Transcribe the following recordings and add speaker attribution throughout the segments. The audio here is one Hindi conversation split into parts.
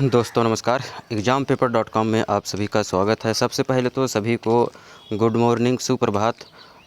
Speaker 1: दोस्तों नमस्कार। एग्जामपेपर.com में आप सभी का स्वागत है। सबसे पहले तो सभी को गुड मॉर्निंग, सुप्रभात।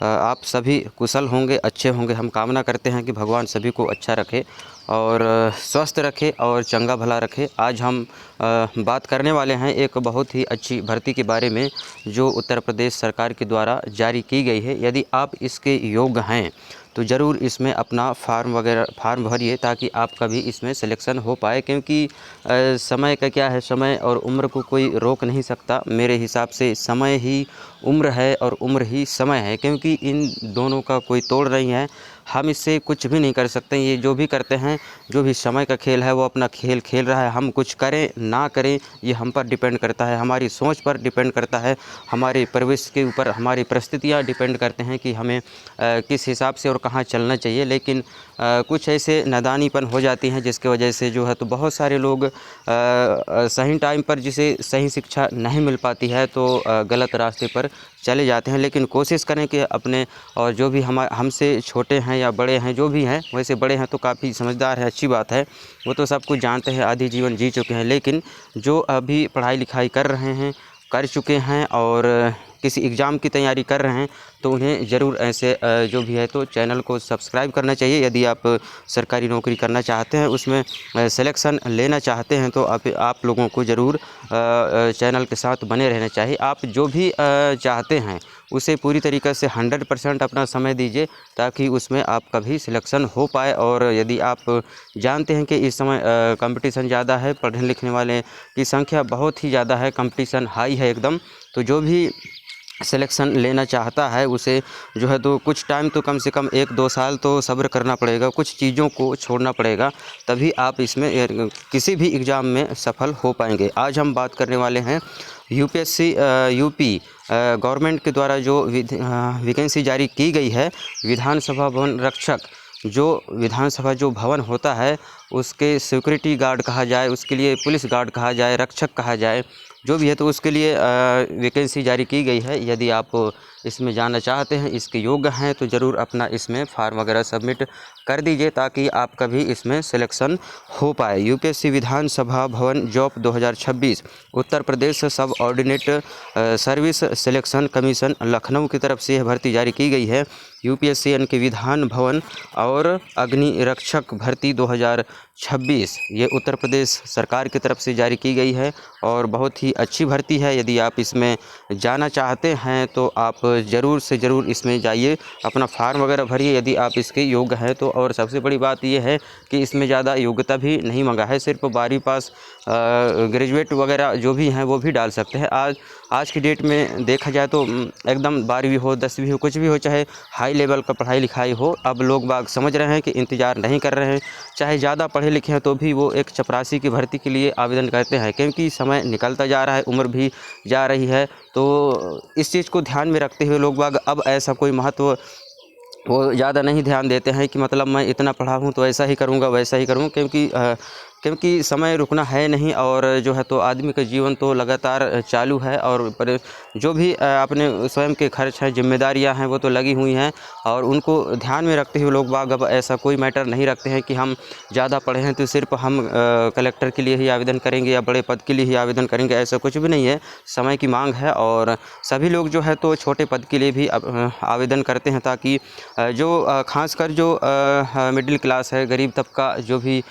Speaker 1: आप सभी कुशल होंगे, अच्छे होंगे। हम कामना करते हैं कि भगवान सभी को अच्छा रखे और स्वस्थ रखे और चंगा भला रखे। आज हम बात करने वाले हैं एक बहुत ही अच्छी भर्ती के बारे में जो उत्तर प्रदेश सरकार के द्वारा जारी की गई है। यदि आप इसके योग्य हैं तो ज़रूर इसमें अपना फार्म भरिए ताकि आपका भी इसमें सिलेक्शन हो पाए, क्योंकि समय का क्या है, समय और उम्र को कोई रोक नहीं सकता। मेरे हिसाब से समय ही उम्र है और उम्र ही समय है, क्योंकि इन दोनों का कोई तोड़ नहीं है। हम इससे कुछ भी नहीं कर सकते। ये जो भी करते हैं, जो भी समय का खेल है, वो अपना खेल खेल रहा है। हम कुछ करें ना करें ये हम पर डिपेंड करता है, हमारी सोच पर डिपेंड करता है, हमारे परिवेश के ऊपर हमारी परिस्थितियाँ डिपेंड करते हैं कि हमें किस हिसाब से और कहाँ चलना चाहिए। लेकिन कुछ ऐसे नादानीपन हो जाती हैं जिसकी वजह से जो है तो बहुत सारे लोग सही टाइम पर जिसे सही शिक्षा नहीं मिल पाती है तो गलत रास्ते पर चले जाते हैं। लेकिन कोशिश करें कि अपने और जो भी हमसे छोटे हैं या बड़े हैं, जो भी हैं, वैसे बड़े हैं तो काफ़ी समझदार है, अच्छी बात है, वो तो सब कुछ जानते हैं, आधी जीवन जी चुके हैं। लेकिन जो अभी पढ़ाई लिखाई कर रहे हैं, कर चुके हैं और किसी एग्ज़ाम की तैयारी कर रहे हैं तो उन्हें ज़रूर ऐसे जो भी है तो चैनल को सब्सक्राइब करना चाहिए। यदि आप सरकारी नौकरी करना चाहते हैं, उसमें सिलेक्शन लेना चाहते हैं तो आप लोगों को ज़रूर चैनल के साथ बने रहना चाहिए। आप जो भी चाहते हैं उसे पूरी तरीक़े से 100% अपना समय दीजिए ताकि उसमें आपका भी सिलेक्शन हो पाए। और यदि आप जानते हैं कि इस समय कंपटीशन ज़्यादा है, पढ़ने लिखने वाले की संख्या बहुत ही ज़्यादा है, कंपटीशन हाई है एकदम, तो जो भी सिलेक्शन लेना चाहता है उसे जो है तो कुछ टाइम तो कम से कम 1-2 साल तो सब्र करना पड़ेगा, कुछ चीज़ों को छोड़ना पड़ेगा, तभी आप इसमें किसी भी एग्ज़ाम में सफल हो पाएंगे। आज हम बात करने वाले हैं यूपीएससी यूपी गवर्नमेंट के द्वारा जो वैकेंसी जारी की गई है। विधानसभा भवन रक्षक, जो विधानसभा जो भवन होता है उसके सिक्योरिटी गार्ड कहा जाए, उसके लिए पुलिस गार्ड कहा जाए, रक्षक कहा जाए, जो भी है तो उसके लिए वैकेंसी जारी की गई है। यदि आप इसमें जाना चाहते हैं, इसके योग्य हैं, तो ज़रूर अपना इसमें फार्म वगैरह सबमिट कर दीजिए ताकि आपका भी इसमें सिलेक्शन हो पाए। यूपीएससी विधानसभा भवन जॉब 2026 उत्तर प्रदेश सब ordinate service selection commission Lucknow की तरफ से यह भर्ती जारी की गई है। यूपीएससी के विधान भवन और अग्नि रक्षक भर्ती 2026 ये उत्तर प्रदेश सरकार की तरफ से जारी की गई है और बहुत ही अच्छी भर्ती है। यदि आप इसमें जाना चाहते हैं तो आप ज़रूर से ज़रूर इसमें जाइए, अपना फार्म वगैरह भरिए यदि आप इसके योग्य हैं तो। और सबसे बड़ी बात यह है कि इसमें ज़्यादा योग्यता भी नहीं मांगा है, सिर्फ 12वीं पास, ग्रेजुएट वगैरह जो भी हैं वो भी डाल सकते हैं। आज की डेट में देखा जाए तो एकदम 12वीं हो, 10वीं हो, कुछ भी हो, चाहे हाई लेवल का पढ़ाई लिखाई हो, अब लोग बाग समझ रहे हैं कि इंतज़ार नहीं कर रहे हैं। चाहे ज़्यादा पढ़े लिखे हैं तो भी वो एक चपरासी की भर्ती के लिए आवेदन करते हैं, क्योंकि समय निकलता जा रहा है, उम्र भी जा रही है। तो इस चीज़ को ध्यान में रखते हुए लोग बाग अब ऐसा कोई महत्व वो ज़्यादा नहीं ध्यान देते हैं कि मतलब मैं इतना पढ़ा हूँ तो ऐसा ही करूँगा, वैसा ही करूँ, क्योंकि समय रुकना है नहीं। और जो है तो आदमी का जीवन तो लगातार चालू है और पर जो भी अपने स्वयं के खर्च हैं, जिम्मेदारियां हैं, वो तो लगी हुई हैं। और उनको ध्यान में रखते हुए लोग बाग अब ऐसा कोई मैटर नहीं रखते हैं कि हम ज़्यादा पढ़े हैं तो सिर्फ हम कलेक्टर के लिए ही आवेदन करेंगे या बड़े पद के लिए ही आवेदन करेंगे, ऐसा कुछ भी नहीं है। समय की मांग है और सभी लोग जो है तो छोटे पद के लिए भी आवेदन करते हैं ताकि जो खासकर जो मिडिल क्लास है, गरीब तबका जो भी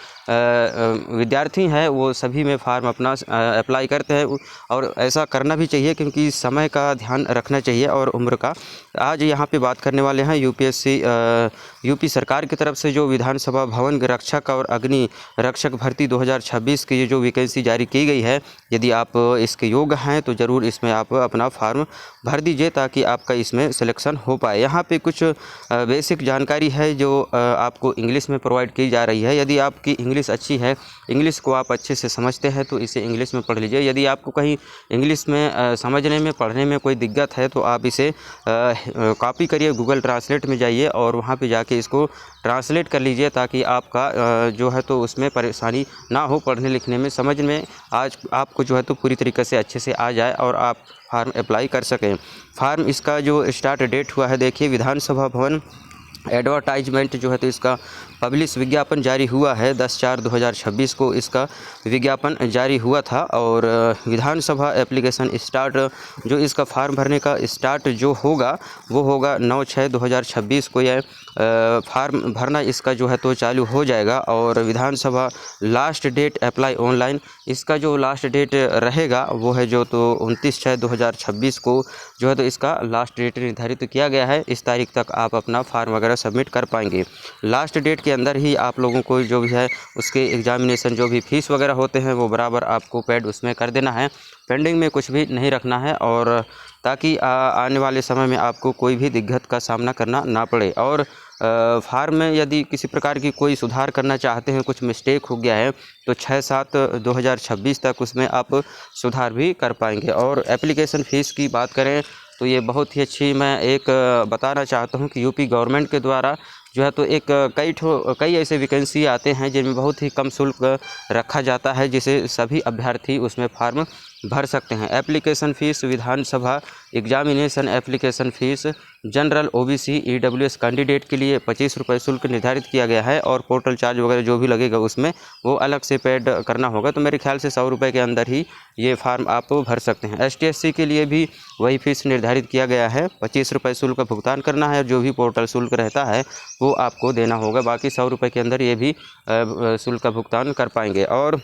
Speaker 1: विद्यार्थी हैं वो सभी में फार्म अपना अप्लाई करते हैं। और ऐसा करना भी चाहिए क्योंकि समय का ध्यान रखना चाहिए और उम्र का। आज यहाँ पे बात करने वाले हैं यूपी सरकार की तरफ से जो विधानसभा भवन रक्षक और अग्नि रक्षक भर्ती 2026 की जो वैकेंसी जारी की गई है। यदि आप इसके योग्य हैं तो ज़रूर इसमें आप अपना फार्म भर दीजिए ताकि आपका इसमें सिलेक्शन हो पाए। यहाँ पे कुछ बेसिक जानकारी है जो आपको इंग्लिश में प्रोवाइड की जा रही है। यदि आपकी इंग्लिश अच्छी है, इंग्लिश को आप अच्छे से समझते हैं तो इसे इंग्लिश में पढ़ लीजिए। यदि आपको कहीं इंग्लिश में समझने में, पढ़ने में कोई दिक्कत है तो आप इसे कॉपी करिए, गूगल ट्रांसलेट में जाइए और वहाँ पे जाके इसको ट्रांसलेट कर लीजिए ताकि आपका जो है तो उसमें परेशानी ना हो, पढ़ने लिखने में, समझ में आज आपको जो है तो पूरी तरीके से अच्छे से आ जाए और आप फार्म अप्लाई कर सकें। फार्म इसका जो स्टार्ट डेट हुआ है, देखिए, विधानसभा भवन एडवर्टाइजमेंट जो है तो इसका पब्लिश विज्ञापन जारी हुआ है। 10/4/2026 को इसका विज्ञापन जारी हुआ था। और विधानसभा एप्लीकेशन स्टार्ट, जो इसका फॉर्म भरने का स्टार्ट जो होगा वो होगा 9/6/2026 को। यह फार्म भरना इसका जो है तो चालू हो जाएगा। और विधानसभा लास्ट डेट अप्लाई ऑनलाइन, इसका जो लास्ट डेट रहेगा वो है जो तो 29/6/2026 को जो है तो इसका लास्ट डेट निर्धारित किया गया है। इस तारीख तक आप अपना फार्म वगैरह सबमिट कर पाएंगे। लास्ट डेट के अंदर ही आप लोगों को जो भी है उसके एग्जामिनेशन जो भी फीस वगैरह होते हैं वो बराबर आपको पेड उसमें कर देना है। पेंडिंग में कुछ भी नहीं रखना है, और ताकि आने वाले समय में आपको कोई भी दिक्कत का सामना करना ना पड़े। और फार्म में यदि किसी प्रकार की कोई सुधार करना चाहते हैं, कुछ मिस्टेक हो गया है, तो 6/7/2026 तक उसमें आप सुधार भी कर पाएंगे। और एप्लीकेशन फ़ीस की बात करें तो ये बहुत ही अच्छी, मैं एक बताना चाहता हूँ कि यूपी गवर्नमेंट के द्वारा जो है तो एक कई ऐसे वैकेंसी आते हैं जिनमें बहुत ही कम शुल्क रखा जाता है, जिसे सभी अभ्यर्थी उसमें फॉर्म भर सकते हैं। एप्लीकेशन फ़ीस विधानसभा examination application fee general OBC EWS candidate के लिए 25 रुपये शुल्क निर्धारित किया गया है। और पोर्टल चार्ज वगैरह जो भी लगेगा उसमें वो अलग से पेड करना होगा। तो मेरे ख्याल से 100 रुपये के अंदर ही ये फार्म आप भर सकते हैं। ST SC के लिए भी वही फीस निर्धारित किया गया है, 25 रुपये शुल्क का भुगतान करना है। जो भी पोर्टल शुल्क रहता है वो आपको देना होगा। बाकी 100 रुपये के अंदर ये भी शुल्क का भुगतान कर पाएंगे। और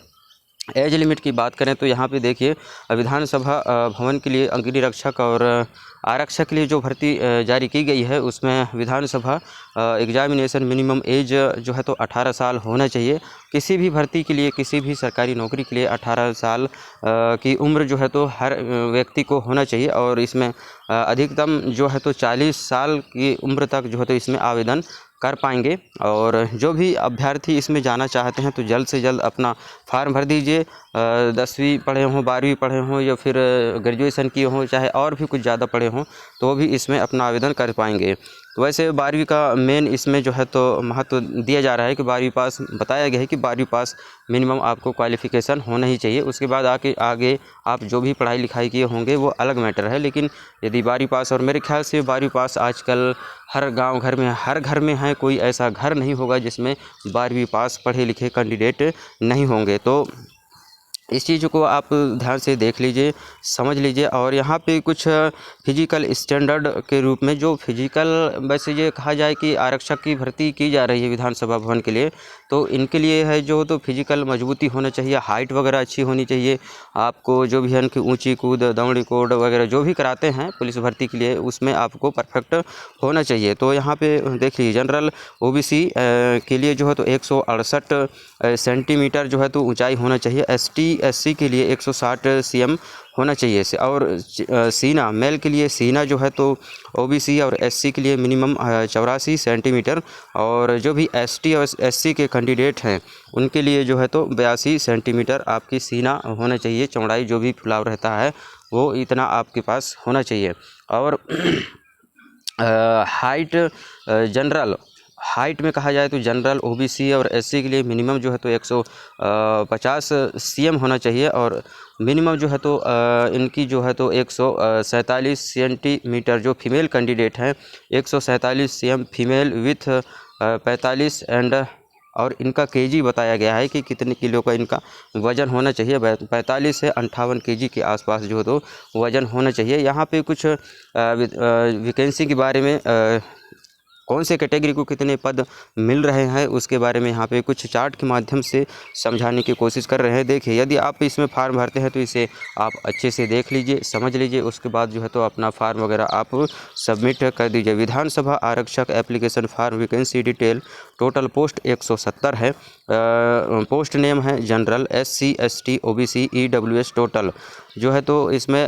Speaker 1: एज लिमिट की बात करें तो यहाँ पे देखिए, विधानसभा भवन के लिए अग्नि रक्षक और आरक्षक के लिए जो भर्ती जारी की गई है उसमें विधानसभा एग्जामिनेशन मिनिमम एज जो है तो 18 साल होना चाहिए। किसी भी भर्ती के लिए, किसी भी सरकारी नौकरी के लिए 18 साल की उम्र जो है तो हर व्यक्ति को होना चाहिए। और इसमें अधिकतम जो है तो 40 साल की उम्र तक जो है तो इसमें आवेदन कर पाएंगे। और जो भी अभ्यर्थी इसमें जाना चाहते हैं तो जल्द से जल्द अपना फार्म भर दीजिए। 10वीं पढ़े हों, 12वीं पढ़े हों, या फिर ग्रेजुएशन किए हों, चाहे और भी कुछ ज़्यादा पढ़े हों, तो भी इसमें अपना आवेदन कर पाएंगे। तो वैसे 12वीं का मेन इसमें जो है तो महत्व दिया जा रहा है कि 12वीं पास, बताया गया है कि 12वीं पास मिनिमम आपको क्वालिफ़िकेशन होना ही चाहिए। उसके बाद आगे आप जो भी पढ़ाई लिखाई किए होंगे वो अलग मैटर है। लेकिन यदि 12वीं पास, और मेरे ख्याल से 12वीं पास आजकल हर गांव घर में, हर घर में है, कोई ऐसा घर नहीं होगा जिसमें 12वीं पास पढ़े लिखे कैंडिडेट नहीं होंगे। तो इस चीज़ को आप ध्यान से देख लीजिए, समझ लीजिए। और यहाँ पे कुछ फिजिकल स्टैंडर्ड के रूप में, जो फिजिकल, वैसे ये कहा जाए कि आरक्षक की भर्ती की जा रही है विधानसभा भवन के लिए, तो इनके लिए है जो तो फिजिकल मजबूती होना चाहिए, हाइट वगैरह अच्छी होनी चाहिए। आपको जो भी है उनकी ऊंची कूद, दौड़ी कूद वगैरह जो भी कराते हैं पुलिस भर्ती के लिए, उसमें आपको परफेक्ट होना चाहिए। तो यहाँ पे देख लीजिए, जनरल OBC के लिए जो है तो 168 सेंटीमीटर जो है तो ऊंचाई होना चाहिए। ST SC के लिए 160 cm होना चाहिए। और सीना, मेल के लिए सीना जो है तो OBC और SC के लिए मिनिमम 84 सेंटीमीटर। और जो भी ST और SC के कैंडिडेट हैं उनके लिए जो है तो 82 सेंटीमीटर आपकी सीना होना चाहिए। चौड़ाई जो भी फुलाव रहता है वो इतना आपके पास होना चाहिए। और हाइट, जनरल हाइट में कहा जाए तो जनरल OBC और SC के लिए मिनिमम जो है तो 150 cm होना चाहिए। और मिनिमम जो है तो इनकी जो है तो 147 सेंटीमीटर जो फीमेल कैंडिडेट हैं, 147 cm फीमेल विथ 45 एंड, और इनका केजी बताया गया है कि कितने किलो का इनका वज़न होना चाहिए। 45 से 58 केजी के आसपास जो तो वज़न होना चाहिए। यहाँ पे कुछ वैकेंसी के बारे में, कौन से कैटेगरी को कितने पद मिल रहे हैं उसके बारे में यहाँ पे कुछ चार्ट के माध्यम से समझाने की कोशिश कर रहे हैं। देखिए, यदि आप इसमें फार्म भरते हैं तो इसे आप अच्छे से देख लीजिए, समझ लीजिए। उसके बाद जो है तो अपना फार्म वगैरह आप सबमिट कर दीजिए। विधानसभा आरक्षक application farm vacancy detail, total post 170 है। पोस्ट नेम है general, SC ST OBC EWS। Total जो है तो इसमें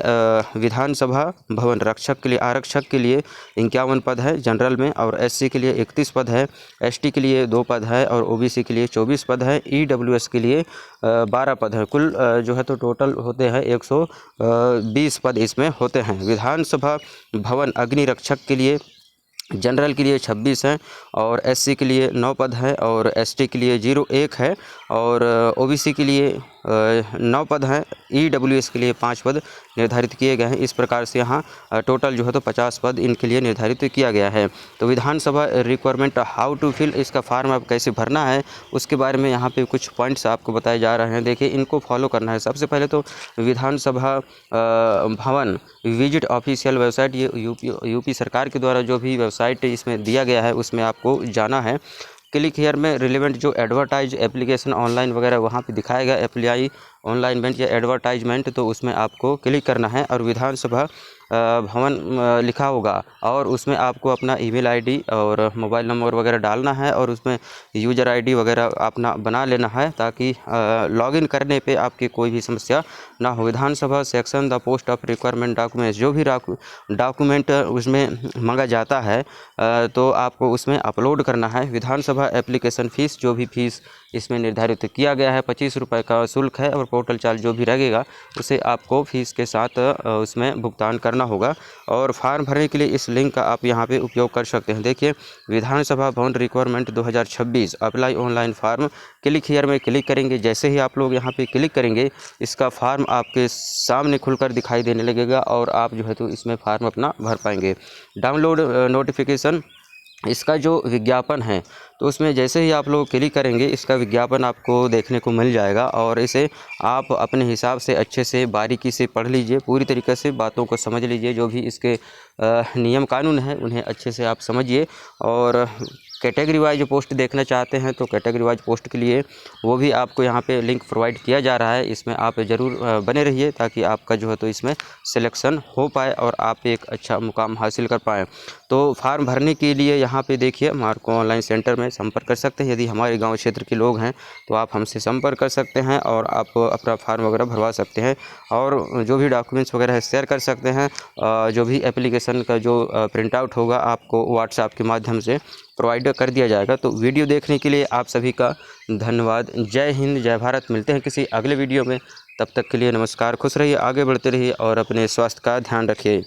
Speaker 1: विधानसभा भवन रक्षक के लिए, आरक्षक के लिए 51 पद है जनरल में, और SC के लिए 31 पद है, ST के लिए 2 पद है, और OBC के लिए 24 पद है, EWS के लिए 12 पद है। कुल जो है तो टोटल होते हैं 120 पद इसमें होते हैं। विधानसभा भवन अग्नि रक्षक के लिए जनरल के लिए 26 हैं, और SC के लिए 9 पद है, और ST के लिए 01 है, और OBC के लिए 9 पद हैं, EWS के लिए 5 पद निर्धारित किए गए हैं। इस प्रकार से यहाँ टोटल जो है तो 50 पद इनके लिए निर्धारित किया गया है। तो विधानसभा रिक्वायरमेंट हाउ टू फिल, इसका फॉर्म आप कैसे भरना है उसके बारे में यहाँ पे कुछ पॉइंट्स आपको बताए जा रहे हैं। देखिए, इनको फॉलो करना है। सबसे पहले तो विधानसभा भवन विजिट ऑफिशियल वेबसाइट, ये यूपी सरकार के द्वारा जो भी वेबसाइट इसमें दिया गया है उसमें आपको जाना है। क्लिक हियर में रिलेवेंट जो एडवर्टाइज एप्लीकेशन ऑनलाइन वगैरह वहाँ पे दिखाएगा, अप्लाई ऑनलाइनमेंट या एडवर्टाइजमेंट, तो उसमें आपको क्लिक करना है और विधानसभा भवन लिखा होगा और उसमें आपको अपना ईमेल आईडी और मोबाइल नंबर वगैरह डालना है और उसमें यूज़र आईडी वगैरह अपना बना लेना है ताकि लॉगिन करने पे आपकी कोई भी समस्या ना हो। विधानसभा section the post of requirement documents, जो भी डॉक्यूमेंट उसमें मांगा जाता है तो आपको उसमें अपलोड करना है। विधानसभा एप्लीकेशन फ़ीस, जो भी फ़ीस इसमें निर्धारित किया गया है 25 रुपये का शुल्क है और पोर्टल चार्ज जो भी लगेगा उसे आपको फ़ीस के साथ उसमें भुगतान करना होगा। और फॉर्म भरने के लिए इस लिंक का आप यहां पे उपयोग कर सकते हैं। देखिए, विधानसभा भवन requirement 2026 apply online form, click here में क्लिक करेंगे। जैसे ही आप लोग यहां पे क्लिक करेंगे इसका फॉर्म आपके सामने खुलकर दिखाई देने लगेगा और आप जो है तो इसमें फॉर्म अपना भर पाएंगे। डाउनलोड नोटिफिकेशन, इसका जो विज्ञापन है तो उसमें जैसे ही आप लोग क्लिक करेंगे इसका विज्ञापन आपको देखने को मिल जाएगा और इसे आप अपने हिसाब से अच्छे से बारीकी से पढ़ लीजिए, पूरी तरीके से बातों को समझ लीजिए, जो भी इसके नियम कानून हैं उन्हें अच्छे से आप समझिए। और कैटेगरी वाइज पोस्ट देखना चाहते हैं तो कैटेगरी वाइज पोस्ट के लिए वो भी आपको यहाँ पे लिंक प्रोवाइड किया जा रहा है, इसमें आप ज़रूर बने रहिए ताकि आपका जो है तो इसमें सिलेक्शन हो पाए और आप एक अच्छा मुकाम हासिल कर पाएँ। तो फॉर्म भरने के लिए यहाँ पे देखिए मार्को ऑनलाइन सेंटर में संपर्क कर सकते हैं। यदि हमारे गांव क्षेत्र के लोग हैं तो आप हमसे संपर्क कर सकते हैं और आप अपना फॉर्म वगैरह भरवा सकते हैं और जो भी डॉक्यूमेंट्स वगैरह है शेयर कर सकते हैं। जो भी एप्लीकेशन का जो प्रिंट आउट होगा आपको व्हाट्सएप के माध्यम से प्रोवाइड कर दिया जाएगा। तो वीडियो देखने के लिए आप सभी का धन्यवाद। जय हिंद, जय भारत। मिलते हैं किसी अगले वीडियो में, तब तक के लिए नमस्कार। खुश रहिए, आगे बढ़ते रहिए और अपने स्वास्थ्य का ध्यान रखिए।